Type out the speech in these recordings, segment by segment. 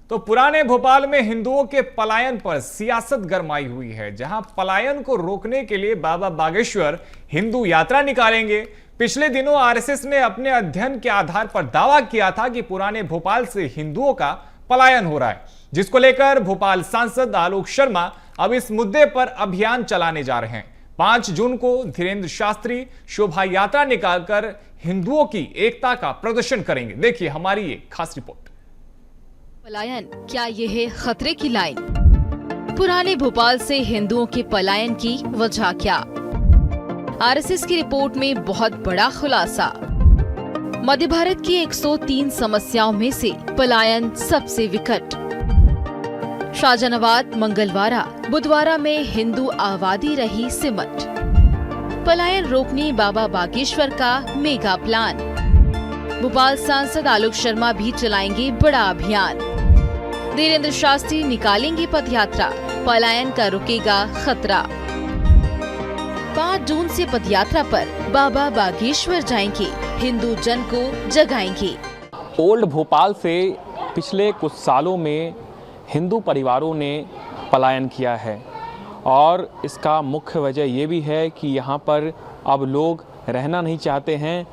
तो पुराने भोपाल में हिंदुओं के पलायन पर सियासत गरमाई हुई है। जहां पलायन को रोकने के लिए बाबा बागेश्वर हिंदू यात्रा निकालेंगे। पिछले दिनों आरएसएस ने अपने अध्ययन के आधार पर दावा किया था कि पुराने भोपाल से हिंदुओं का पलायन हो रहा है, जिसको लेकर भोपाल सांसद आलोक शर्मा अब इस मुद्दे पर अभियान चलाने जा रहे हैं। 5 जून को धीरेन्द्र शास्त्री शोभा यात्रा निकालकर हिंदुओं की एकता का प्रदर्शन करेंगे। देखिए हमारी ये खास रिपोर्ट। पलायन, क्या ये है खतरे की लाइन? पुराने भोपाल से हिंदुओं के पलायन की वजह क्या? आरएसएस की रिपोर्ट में बहुत बड़ा खुलासा। मध्य भारत की 103 समस्याओं में से पलायन सबसे विकट। शाहजहानाबाद, मंगलवारा, बुधवारा में हिंदू आबादी रही सिमट। पलायन रोकने बाबा बागेश्वर का मेगा प्लान। भोपाल सांसद आलोक शर्मा भी चलाएंगे बड़ा अभियान। धीरेन्द्र शास्त्री निकालेंगे पदयात्रा, पलायन का रुकेगा खतरा। 5 जून से पदयात्रा पर बाबा बागेश्वर जाएंगे, हिंदू जन को जगाएंगे। ओल्ड भोपाल से पिछले कुछ सालों में हिंदू परिवारों ने पलायन किया है और इसका मुख्य वजह ये भी है कि यहाँ पर अब लोग रहना नहीं चाहते हैं।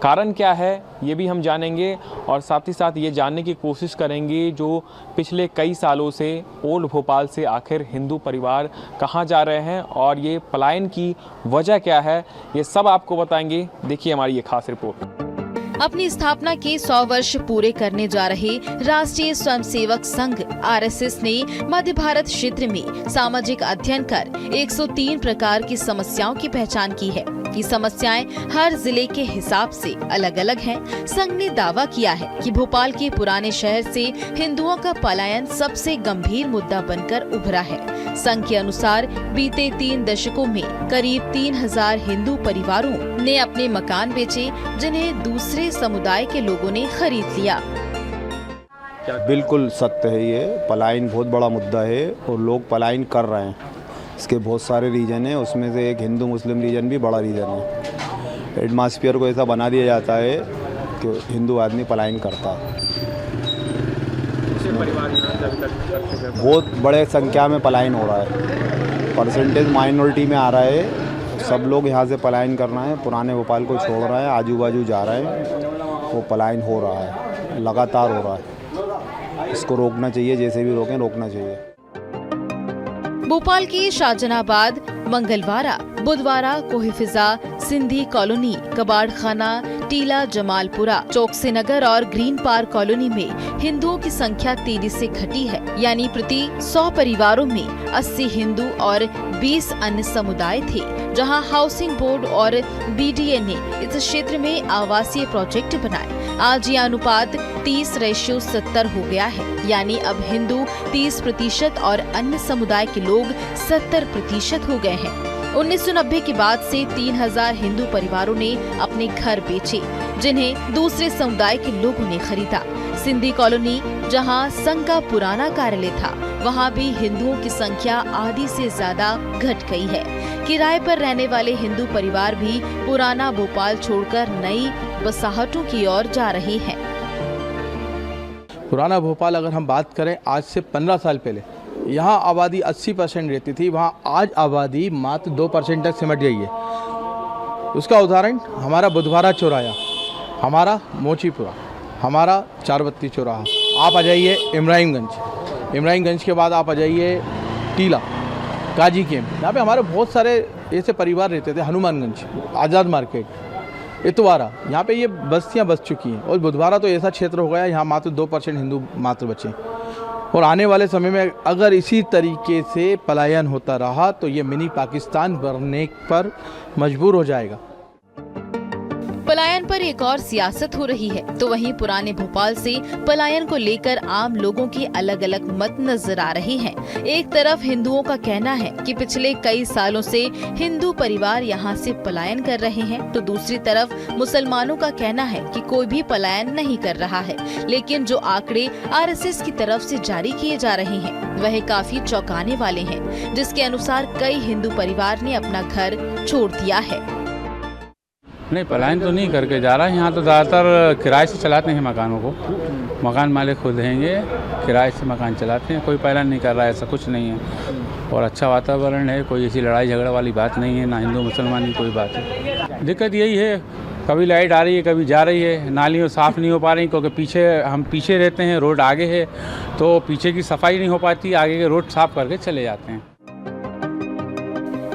कारण क्या है ये भी हम जानेंगे और साथ ही साथ ये जानने की कोशिश करेंगे जो पिछले कई सालों से ओल्ड भोपाल से आखिर हिंदू परिवार कहाँ जा रहे हैं और ये पलायन की वजह क्या है, ये सब आपको बताएंगे। देखिए हमारी ये खास रिपोर्ट। अपनी स्थापना के 100 वर्ष पूरे करने जा रहे राष्ट्रीय स्वयंसेवक संघ आरएसएस ने मध्य भारत क्षेत्र में सामाजिक अध्ययन कर 103 प्रकार की समस्याओं की पहचान की है। ये समस्याएं हर जिले के हिसाब से अलग अलग हैं। संघ ने दावा किया है कि भोपाल के पुराने शहर से हिंदुओं का पलायन सबसे गंभीर मुद्दा बनकर उभरा है। संघ के अनुसार बीते 3 दशकों में करीब 3000 हिंदू परिवारों ने अपने मकान बेचे, जिन्हें दूसरे समुदाय के लोगों ने खरीद लिया। बिल्कुल सत्य है, ये पलायन बहुत बड़ा मुद्दा है और लोग पलायन कर रहे हैं। इसके बहुत सारे रीजन हैं, उसमें से एक हिंदू मुस्लिम रीजन भी बड़ा रीजन है। एटमॉस्फेयर को ऐसा बना दिया जाता है कि हिंदू आदमी पलायन करता है। बहुत बड़े संख्या में पलायन हो रहा है, परसेंटेज माइनॉरिटी में आ रहा है। सब लोग यहाँ से पलायन करना है, पुराने भोपाल को छोड़ रहा है, आजू बाजू जा रहे हैं। वो पलायन हो रहा है, लगातार हो रहा है। इसको रोकना चाहिए, जैसे भी रोकें रोकना चाहिए। भोपाल के शाहजहानाबाद, मंगलवारा, बुधवारा, कोहिफिजा, सिंधी कॉलोनी, कबाड़ खाना, टीला, जमालपुरा, चौकसी नगर और ग्रीन पार्क कॉलोनी में हिंदुओं की संख्या तेजी से घटी है। यानी प्रति 100 परिवारों में 80 हिंदू और 20 अन्य समुदाय थे। जहां हाउसिंग बोर्ड और बीडीए ने इस क्षेत्र में आवासीय प्रोजेक्ट बनाए। आज ये अनुपात 30:70 हो गया है। यानी अब हिंदू 30% और अन्य समुदाय के लोग 70% हो गए हैं। 1990 के बाद से 3000 हिंदू परिवारों ने अपने घर बेचे, जिन्हें दूसरे समुदाय के लोगों ने खरीदा। सिंधी कॉलोनी, जहां संघ का पुराना कार्यालय था, वहां भी हिंदुओं की संख्या आधी से ज्यादा घट गई है। किराए पर रहने वाले हिंदू परिवार भी पुराना भोपाल छोड़कर नई बसाहटों की ओर जा रहे हैं। पुराना भोपाल अगर हम बात करें आज से 15 साल पहले, यहाँ आबादी 80% रहती थी, वहाँ आज आबादी मात्र 2% तक सिमट गई है। उसका उदाहरण हमारा बुधवारा चौराहा, हमारा मोचीपुरा, हमारा चारबत्ती चौराहा। आप आ जाइए इब्राहिमगंज के बाद आप आ जाइए टीला, काजी कैंप, यहाँ पे हमारे बहुत सारे ऐसे परिवार रहते थे। हनुमानगंज, आज़ाद मार्केट, इतवारा, यहाँ पे ये बस्तियाँ बस चुकी हैं। और बुधवारा तो ऐसा क्षेत्र हो गया यहाँ मात्र 2% हिंदू मात्र बचे। और आने वाले समय में अगर इसी तरीके से पलायन होता रहा तो ये मिनी पाकिस्तान बनने पर मजबूर हो जाएगा। पलायन पर एक और सियासत हो रही है, तो वहीं पुराने भोपाल से पलायन को लेकर आम लोगों के अलग अलग मत नजर आ रहे हैं। एक तरफ हिंदुओं का कहना है कि पिछले कई सालों से हिंदू परिवार यहां से पलायन कर रहे हैं, तो दूसरी तरफ मुसलमानों का कहना है कि कोई भी पलायन नहीं कर रहा है। लेकिन जो आंकड़े आरएसएस की तरफ से जारी किए जा रहे हैं वह काफी चौंकाने वाले हैं, जिसके अनुसार कई हिंदू परिवार ने अपना घर छोड़ दिया है। नहीं, पलायन तो नहीं करके जा रहा है। यहाँ तो ज़्यादातर किराए से चलाते हैं मकानों को। मकान मालिक खुद रहेंगे, किराए से मकान चलाते हैं, कोई पलायन नहीं कर रहा है, ऐसा कुछ नहीं है। और अच्छा वातावरण है, कोई ऐसी लड़ाई झगड़ा वाली बात नहीं है, ना हिंदू मुसलमान की कोई बात है। दिक्कत यही है, कभी लाइट आ रही है, कभी जा रही है, नालियाँ साफ़ नहीं हो पा रही, क्योंकि हम पीछे रहते हैं, रोड आगे है, तो पीछे की सफाई नहीं हो पाती, आगे के रोड साफ़ करके चले जाते हैं।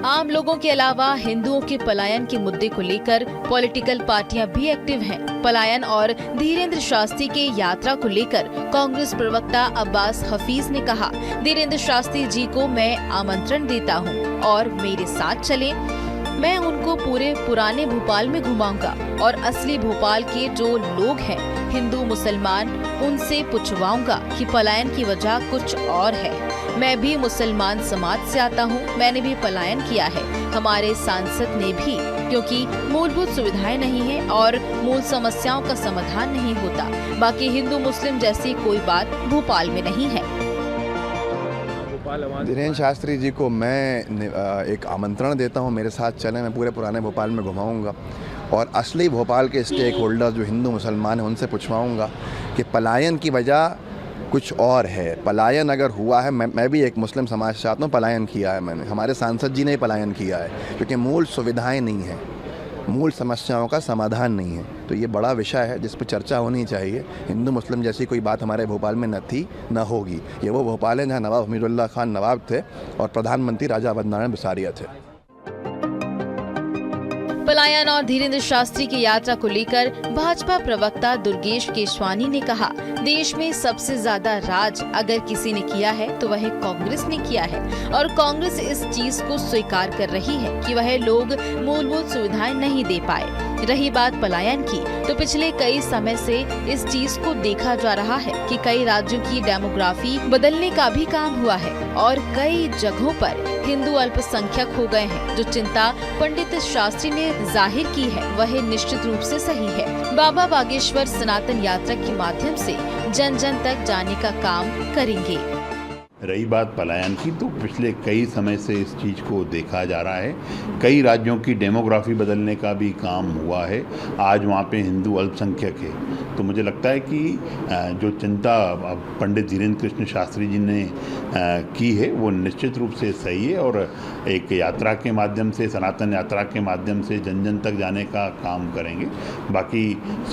आम लोगों के अलावा हिंदुओं के पलायन के मुद्दे को लेकर पॉलिटिकल पार्टियां भी एक्टिव हैं। पलायन और धीरेन्द्र शास्त्री के यात्रा को लेकर कांग्रेस प्रवक्ता अब्बास हफीज ने कहा, धीरेन्द्र शास्त्री जी को मैं आमंत्रण देता हूं और मेरे साथ चलें। मैं उनको पूरे पुराने भोपाल में घुमाऊंगा और असली भोपाल के जो लोग हैं, हिंदू मुसलमान, उनसे पूछवाऊंगा कि पलायन की वजह कुछ और है। मैं भी मुसलमान समाज से आता हूं, मैंने भी पलायन किया है, हमारे सांसद ने भी, क्योंकि मूलभूत सुविधाएं नहीं है और मूल समस्याओं का समाधान नहीं होता। बाकी हिंदू मुस्लिम जैसी कोई बात भोपाल में नहीं है। धीरेन्द्र शास्त्री जी को मैं एक आमंत्रण देता हूं, मेरे साथ चलें, मैं पूरे पुराने भोपाल में घुमाऊंगा और असली भोपाल के स्टेक होल्डर जो हिंदू मुसलमान हैं उनसे पूछवाऊंगा कि पलायन की वजह कुछ और है। पलायन अगर हुआ है, मैं भी एक मुस्लिम समाज से आता हूँ, पलायन किया है मैंने, हमारे सांसद जी ने पलायन किया है, क्योंकि मूल सुविधाएं नहीं हैं, मूल समस्याओं का समाधान नहीं है। तो ये बड़ा विषय है जिस पर चर्चा होनी चाहिए। हिंदू मुस्लिम जैसी कोई बात हमारे भोपाल में न थी, न होगी। ये वो भोपाल है जहाँ नवाब हमीदुल्लाह खान नवाब थे और प्रधानमंत्री राजा अवधनारायण बिसारिया थे। पलायन और धीरेन्द्र शास्त्री की यात्रा को लेकर भाजपा प्रवक्ता दुर्गेश केशवानी ने कहा, देश में सबसे ज्यादा राज अगर किसी ने किया है तो वह कांग्रेस ने किया है और कांग्रेस इस चीज को स्वीकार कर रही है कि वह लोग मूलभूत सुविधाएं नहीं दे पाए। रही बात पलायन की, तो पिछले कई समय से इस चीज को देखा जा रहा है कि कई राज्यों की डेमोग्राफी बदलने का भी काम हुआ है और कई जगहों पर हिंदू अल्पसंख्यक हो गए हैं। जो चिंता पंडित शास्त्री ने जाहिर की है वह निश्चित रूप से सही है। बाबा बागेश्वर सनातन यात्रा के माध्यम से जन जन तक जाने का काम करेंगे। रही बात पलायन की, तो पिछले कई समय से इस चीज़ को देखा जा रहा है। कई राज्यों की डेमोग्राफी बदलने का भी काम हुआ है। आज वहाँ पे हिंदू अल्पसंख्यक है, तो मुझे लगता है कि जो चिंता पंडित धीरेन्द्र कृष्ण शास्त्री जी ने की है वो निश्चित रूप से सही है और एक यात्रा के माध्यम से, सनातन यात्रा के माध्यम से जन जन तक जाने का काम करेंगे। बाकी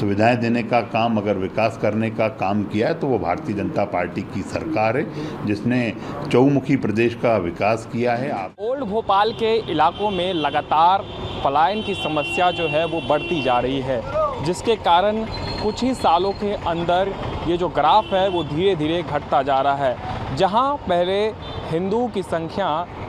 सुविधाएं देने का काम, अगर विकास करने का काम किया है तो वो भारतीय जनता पार्टी की सरकार है जिसने चौमुखी प्रदेश का विकास किया है। ओल्ड भोपाल के इलाकों में लगातार पलायन की समस्या जो है वो बढ़ती जा रही है, जिसके कारण कुछ ही सालों के अंदर ये जो ग्राफ है वो धीरे धीरे घटता जा रहा है। जहां पहले हिंदू की संख्या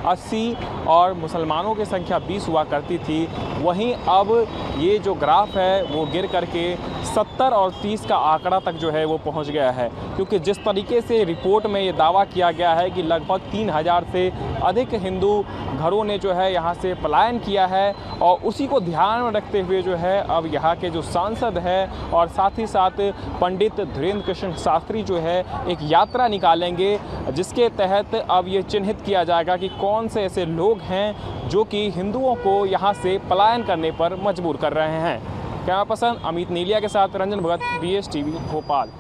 80 और मुसलमानों की संख्या 20 हुआ करती थी, वहीं अब ये जो ग्राफ है वो गिर करके 70 और 30 का आंकड़ा तक जो है वो पहुंच गया है। क्योंकि जिस तरीके से रिपोर्ट में ये दावा किया गया है कि लगभग 3000 से अधिक हिंदू घरों ने जो है यहाँ से पलायन किया है और उसी को ध्यान में रखते हुए जो है अब यहाँ के जो सांसद है और साथ ही साथ पंडित धीरेन्द्र कृष्ण शास्त्री जो है एक यात्रा निकालेंगे, जिसके तहत अब ये चिन्हित किया जाएगा कि कौन से ऐसे लोग हैं जो कि हिंदुओं को यहाँ से पलायन करने पर मजबूर कर रहे हैं। कैमरा पर्सन अमित नीलिया के साथ रंजन भगत, BS TV भोपाल।